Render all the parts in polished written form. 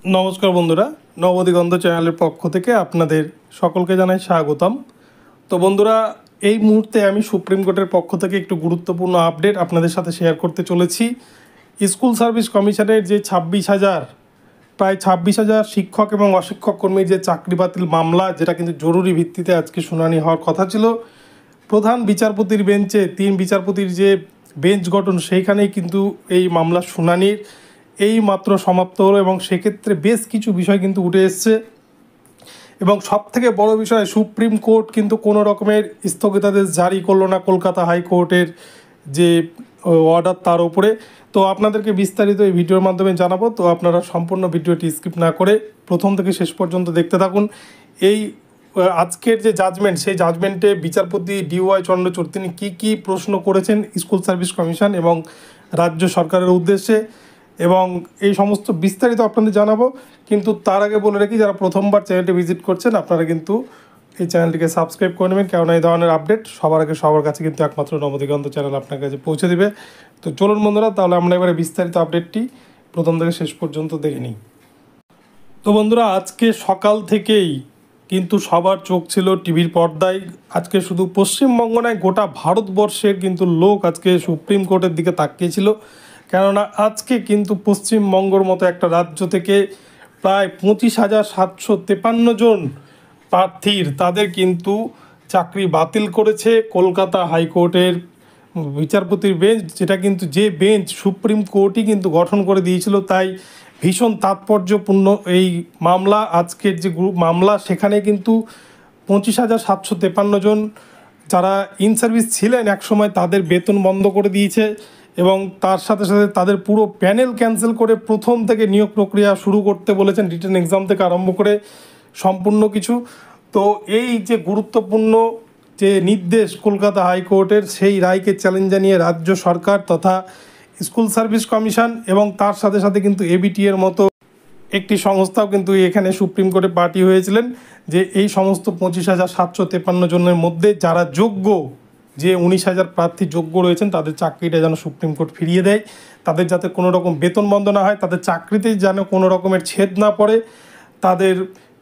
নমস্কার বন্ধুরা, নবদিগন্ত চ্যানেলের পক্ষ থেকে আপনাদের সকলকে জানাই স্বাগতম। তো বন্ধুরা, এই মুহূর্তে আমি সুপ্রিম কোর্টের পক্ষ থেকে একটু গুরুত্বপূর্ণ আপডেট আপনাদের সাথে শেয়ার করতে চলেছি। স্কুল সার্ভিস কমিশনের যে প্রায় 26,000 শিক্ষক এবং অশিক্ষক কর্মীর যে চাকরি বাতিল মামলা, যেটা কিন্তু জরুরি ভিত্তিতে আজকে শুনানি হওয়ার কথা ছিল, প্রধান বিচারপতির বেঞ্চে 3 বিচারপতির যে বেঞ্চ গঠন, সেইখানেই কিন্তু এই মামলার শুনানির এই মাত্র সমাপ্ত হলো এবং সেক্ষেত্রে বেশ কিছু বিষয় কিন্তু উঠে এসছে। এবং সবথেকে বড় বিষয়, সুপ্রিম কোর্ট কিন্তু কোনো রকমের স্থগিতাদেশ জারি করলো না কলকাতা হাইকোর্টের যে অর্ডার তার উপরে। তো আপনাদেরকে বিস্তারিত এই ভিডিওর মাধ্যমে জানাবো, তো আপনারা সম্পূর্ণ ভিডিওটি স্কিপ না করে প্রথম থেকে শেষ পর্যন্ত দেখতে থাকুন। এই আজকের যে জাজমেন্ট, সেই জাজমেন্টে বিচারপতি DY চন্দ্রচূড় তিনি কী প্রশ্ন করেছেন স্কুল সার্ভিস কমিশন এবং রাজ্য সরকারের উদ্দেশ্যে, এবং এই সমস্ত বিস্তারিত আপনাদের জানাবো। কিন্তু তার আগে বলে রাখি, যারা প্রথমবার চ্যানেলটি ভিজিট করছেন আপনারা কিন্তু এই চ্যানেলটিকে সাবস্ক্রাইব করে নেবেন, কেননা এই ধরনের আপডেট সবার আগে সবার কাছে কিন্তু একমাত্র নবদিগন্ত চ্যানেল আপনার কাছে পৌঁছে দেবে। তো চলুন বন্ধুরা, তাহলে আমরা এবারে বিস্তারিত আপডেটটি প্রথম থেকে শেষ পর্যন্ত দেখে নিই। তো বন্ধুরা, আজকে সকাল থেকেই কিন্তু সবার চোখ ছিল টিভির পর্দায়। আজকে শুধু পশ্চিমবঙ্গ নয়, গোটা ভারতবর্ষের কিন্তু লোক আজকে সুপ্রিম কোর্টের দিকে তাকিয়েছিল, কেননা আজকে কিন্তু পশ্চিমবঙ্গর মতো একটা রাজ্য থেকে প্রায় 25,753 জন প্রার্থীর তাদের কিন্তু চাকরি বাতিল করেছে কলকাতা হাইকোর্টের বিচারপতির বেঞ্চ, যেটা কিন্তু যে বেঞ্চ সুপ্রিম কোর্টই কিন্তু গঠন করে দিয়েছিল। তাই ভীষণ তাৎপর্যপূর্ণ এই মামলা, আজকের যে মামলা, সেখানে কিন্তু 25,753 জন যারা ইন সার্ভিস ছিলেন একসময়, তাদের বেতন বন্ধ করে দিয়েছে এবং তার সাথে সাথে তাদের পুরো প্যানেল ক্যান্সেল করে প্রথম থেকে নিয়োগ প্রক্রিয়া শুরু করতে বলেছেন, রিটেন এক্সাম থেকে আরম্ভ করে সম্পূর্ণ কিছু। তো এই যে গুরুত্বপূর্ণ যে নির্দেশ কলকাতা হাইকোর্টের, সেই রায়কে চ্যালেঞ্জ জানিয়ে রাজ্য সরকার তথা স্কুল সার্ভিস কমিশন এবং তার সাথে সাথে কিন্তু ABT এর মতো একটি সংস্থাও কিন্তু এখানে সুপ্রিম কোর্টে পার্টি হয়েছিলেন, যে এই সমস্ত 25,753 জনের মধ্যে যারা যোগ্য, যে 19,000 প্রার্থী যোগ্য রয়েছেন, তাদের চাকরিটা যেন সুপ্রিম কোর্ট ফিরিয়ে দেয়, তাদের যাতে কোনো রকম বেতন বন্ধ না হয়, তাদের চাকরিতেই যেন কোনো রকমের ছেদ না পড়ে, তাদের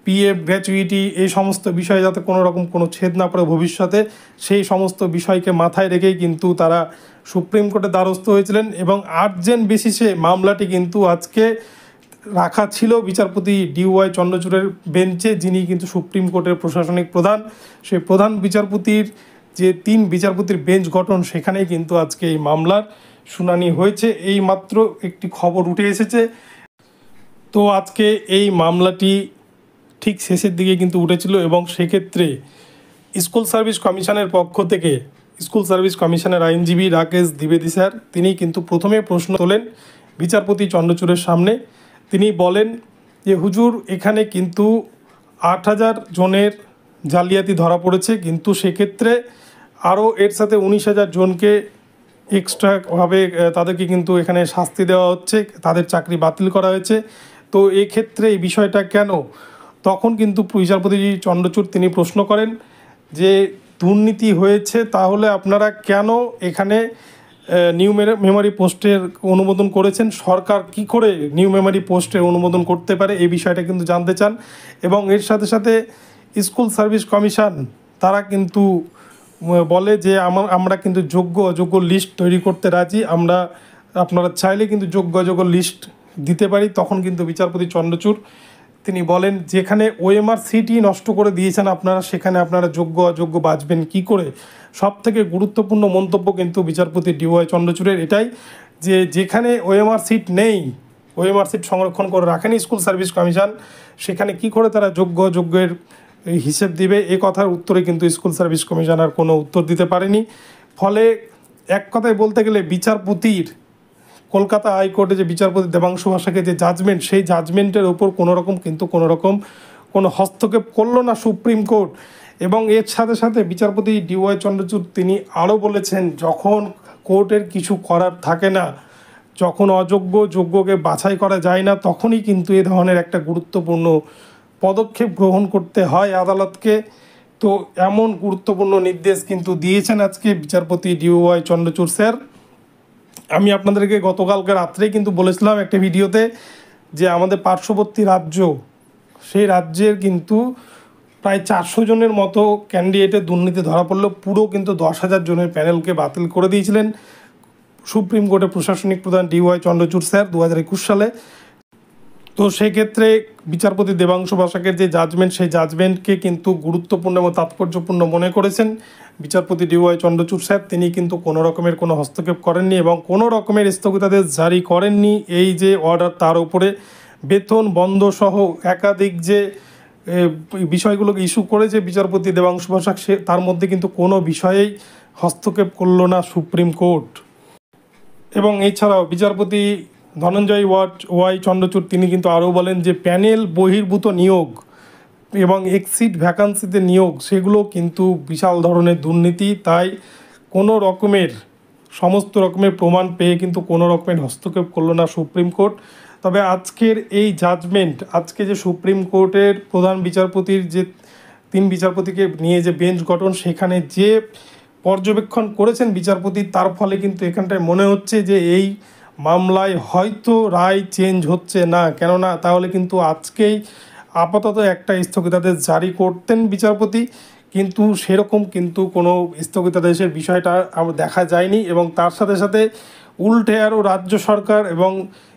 PF গ্র্যাচুইটি এই সমস্ত বিষয়ে যাতে কোনো রকম কোনো ছেদ না পড়ে ভবিষ্যতে, সেই সমস্ত বিষয়কে মাথায় রেখেই কিন্তু তারা সুপ্রিম কোর্টে দ্বারস্থ হয়েছিলেন। এবং আর্জেন্ট বেসিসে মামলাটি কিন্তু আজকে রাখা ছিল বিচারপতি DY চন্দ্রচূড়ের বেঞ্চে, যিনি কিন্তু সুপ্রিম কোর্টের প্রশাসনিক প্রধান। সেই প্রধান বিচারপতির যে 3 বিচারপতির বেঞ্চ গঠন, সেখানেই কিন্তু আজকে এই মামলার শুনানি হয়েছে। এই মাত্র একটি খবর উঠে এসেছে। তো আজকে এই মামলাটি ঠিক শেষের দিকে কিন্তু উঠেছিল এবং সেক্ষেত্রে স্কুল সার্ভিস কমিশনের পক্ষ থেকে স্কুল সার্ভিস কমিশনের আইনজীবী রাকেশ দ্বিবেদী স্যার, তিনি কিন্তু প্রথমে প্রশ্ন তোলেন বিচারপতি চন্দ্রচূড়ের সামনে। তিনি বলেন যে হুজুর, এখানে কিন্তু 8,000 জনের জালিয়াতি ধরা পড়েছে, কিন্তু সেক্ষেত্রে আরও এর সাথে 19,000 জনকে এক্সট্রাভাবে তাদেরকে কিন্তু এখানে শাস্তি দেওয়া হচ্ছে, তাদের চাকরি বাতিল করা হয়েছে। তো এক্ষেত্রে এই বিষয়টা কেন? তখন কিন্তু বিচারপতি চন্দ্রচূড় তিনি প্রশ্ন করেন যে দুর্নীতি হয়েছে, তাহলে আপনারা কেন এখানে নিউ মেমোরি পোস্টের অনুমোদন করেছেন? সরকার কি করে নিউ মেমোরি পোস্টের অনুমোদন করতে পারে, এই বিষয়টা কিন্তু জানতে চান। এবং এর সাথে সাথে স্কুল সার্ভিস কমিশন তারা কিন্তু বলে যে আমরা কিন্তু যোগ্য অযোগ্য লিস্ট তৈরি করতে রাজি, আপনারা চাইলে কিন্তু যোগ্য অযোগ্য লিস্ট দিতে পারি। তখন কিন্তু বিচারপতি চন্দ্রচূড় তিনি বলেন, যেখানে OMR সিটই নষ্ট করে দিয়েছেন আপনারা, সেখানে আপনারা যোগ্য অযোগ্য বাঁচবেন কি করে? সব থেকে গুরুত্বপূর্ণ মন্তব্য কিন্তু বিচারপতি DY চন্দ্রচূড়ের এটাই, যে যেখানে OMR সিট নেই, OMR সিট সংরক্ষণ করে রাখেনি স্কুল সার্ভিস কমিশন, সেখানে কি করে তারা যোগ্য অযোগ্যের হিসেব দিবে? এ কথার উত্তরে কিন্তু স্কুল সার্ভিস কমিশন আর কোনো উত্তর দিতে পারেনি। ফলে এক কথায় বলতে গেলে বিচারপতির কলকাতা হাইকোর্টে যে বিচারপতি দেবাংশু বসাকের যে জাজমেন্ট, সেই জাজমেন্টের ওপর কোনো হস্তক্ষেপ করলো না সুপ্রিম কোর্ট। এবং এর সাথে সাথে বিচারপতি DY চন্দ্রচূড় তিনি আরও বলেছেন, যখন কোর্টের কিছু করার থাকে না, যখন অযোগ্য যোগ্যকে বাছাই করা যায় না, তখনই কিন্তু এ ধরনের একটা গুরুত্বপূর্ণ পদক্ষেপ গ্রহণ করতে হয় আদালতকে। তো এমন গুরুত্বপূর্ণ নির্দেশ কিন্তু দিয়েছেন আজকে বিচারপতি DY চন্দ্রচূড় স্যার। আমি আপনাদেরকে গতকালকে রাত্রেই কিন্তু বলেছিলাম একটা ভিডিওতে যে আমাদের পার্শ্ববর্তী রাজ্য, সেই রাজ্যের কিন্তু প্রায় 400 জনের মতো ক্যান্ডিডেটের দুর্নীতি ধরা পড়লো। পুরো কিন্তু 10,000 জনের প্যানেলকে বাতিল করে দিয়েছিলেন সুপ্রিম কোর্টের প্রশাসনিক প্রধান DY চন্দ্রচূড় স্যার 2021 সালে। তো সেক্ষেত্রে বিচারপতি দেবাংশু বসাকের যে জাজমেন্ট, সেই জাজমেন্টকে কিন্তু গুরুত্বপূর্ণ এবং তাৎপর্যপূর্ণ মনে করেছেন বিচারপতি DY চন্দ্রচূড় স্যার। তিনি কিন্তু কোনো রকমের কোনো হস্তক্ষেপ করেননি এবং কোনো রকমের স্থগিতাদেশ জারি করেননি। এই যে অর্ডার, তার উপরে বেতন বন্ধ সহ একাধিক যে বিষয়গুলোকে ইস্যু করেছে বিচারপতি দেবাংশু বসাক, সে তার মধ্যে কিন্তু কোনো বিষয়েই হস্তক্ষেপ করল না সুপ্রিম কোর্ট। এবং এছাড়াও বিচারপতি ধনঞ্জয় ওয়াই চন্দ্রচূড় তিনি কিন্তু আরও বলেন যে প্যানেল বহির্ভূত নিয়োগ এবং এক্সিট ভ্যাকান্সিতে নিয়োগ, সেগুলো কিন্তু বিশাল ধরনের দুর্নীতি। তাই কোনো রকমের সমস্ত রকমের প্রমাণ পেয়ে কিন্তু কোনো রকমের হস্তক্ষেপ করলো না সুপ্রিম কোর্ট। তবে আজকের এই জাজমেন্ট, আজকে যে সুপ্রিম কোর্টের প্রধান বিচারপতির যে 3 বিচারপতিকে নিয়ে যে বেঞ্চ গঠন, সেখানে যে পর্যবেক্ষণ করেছেন বিচারপতি, তার ফলে কিন্তু এখানটায় মনে হচ্ছে যে এই মামলায় হয়তো রায় চেঞ্জ হচ্ছে না। কেননা তাহলে কিন্তু আজকেই আপাতত একটা স্থগিতাদেশ জারি করতেন বিচারপতি, কিন্তু সেরকম কিন্তু কোনো স্থগিতাদেশের বিষয়টা দেখা যায়নি। এবং তার সাথে সাথে উল্টে আরও রাজ্য সরকার এবং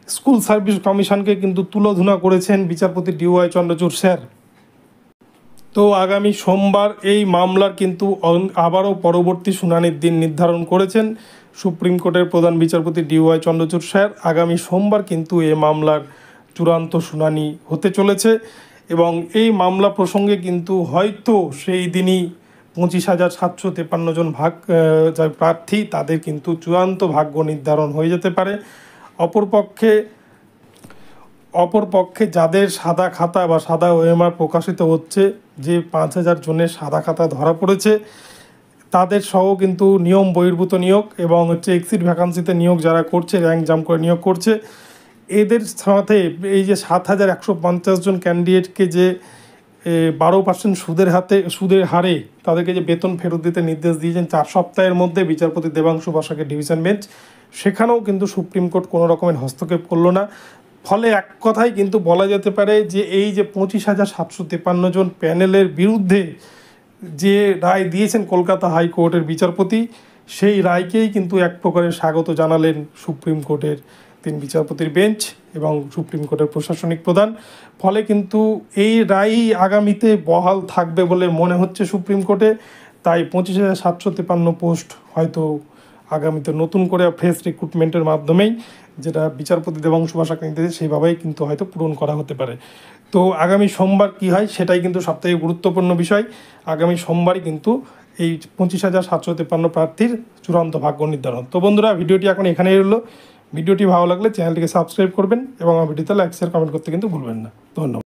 স্কুল সার্ভিস কমিশনকে কিন্তু তুলোধুনা করেছেন বিচারপতি DY চন্দ্রচূড় স্যার। তো আগামী সোমবার এই মামলার কিন্তু আবারও পরবর্তী শুনানির দিন নির্ধারণ করেছেন সুপ্রিম কোর্টের প্রধান বিচারপতি DY চন্দ্রচূড় স্যার। আগামী সোমবার কিন্তু এই মামলার চূড়ান্ত শুনানি হতে চলেছে এবং এই মামলা প্রসঙ্গে কিন্তু হয়তো সেই দিনই 25,753 জন প্রার্থী, তাদের কিন্তু চূড়ান্ত ভাগ্য নির্ধারণ হয়ে যেতে পারে। অপরপক্ষে যাদের সাদা খাতা বা সাদা OMR প্রকাশিত হচ্ছে, যে 5,000 জনের সাদা খাতা ধরা পড়েছে, তাদের সহ কিন্তু নিয়ম বহির্ভূত নিয়োগ এবং এক্সিট ভ্যাকান্সিতে নিয়োগ যারা করছে, র্যাঙ্ক জাম্প করে নিয়োগ করছে, এদের সাথে এই যে 7,150 জন ক্যান্ডিডেটকে যে 12% সুদের হারে তাদেরকে যে বেতন ফেরত দিতে নির্দেশ দিয়েছেন 4 সপ্তাহের মধ্যে বিচারপতি দেবাংশু বসাকের ডিভিশন বেঞ্চ, সেখানেও কিন্তু সুপ্রিম কোর্ট কোনো রকমের হস্তক্ষেপ করলো না। ফলে এক কথায় কিন্তু বলা যেতে পারে যে এই যে 25,753 জন প্যানেলের বিরুদ্ধে যে রায় দিয়েছেন কলকাতা হাইকোর্টের বিচারপতি, সেই রায়কেই কিন্তু এক প্রকারের স্বাগত জানালেন সুপ্রিম কোর্টের 3 বিচারপতির বেঞ্চ এবং সুপ্রিম কোর্টের প্রশাসনিক প্রধান। ফলে কিন্তু এই রায়ই আগামীতে বহাল থাকবে বলে মনে হচ্ছে সুপ্রিম কোর্টে। তাই 25,753 পোস্ট হয়তো আগামীতে নতুন করে ফ্রেশ রিক্রুটমেন্টের মাধ্যমেই, যেটা বিচারপতি দেবাংশু বসাক নির্দেশে, সেইভাবেই কিন্তু হয়তো পূরণ করা হতে পারে। তো আগামী সোমবার কী হয় সেটাই কিন্তু সবথেকে গুরুত্বপূর্ণ বিষয়। আগামী সোমবারই কিন্তু এই 25,753 প্রার্থীর চূড়ান্ত ভাগ্য নির্ধারণ। তো বন্ধুরা, ভিডিওটি এখন এখানেই রইল। ভিডিওটি ভালো লাগলে চ্যানেলটিকে সাবস্ক্রাইব করবেন এবং আমার ভিডিওতে লাইক শেয়ার কমেন্ট করতে কিন্তু ভুলবেন না। ধন্যবাদ।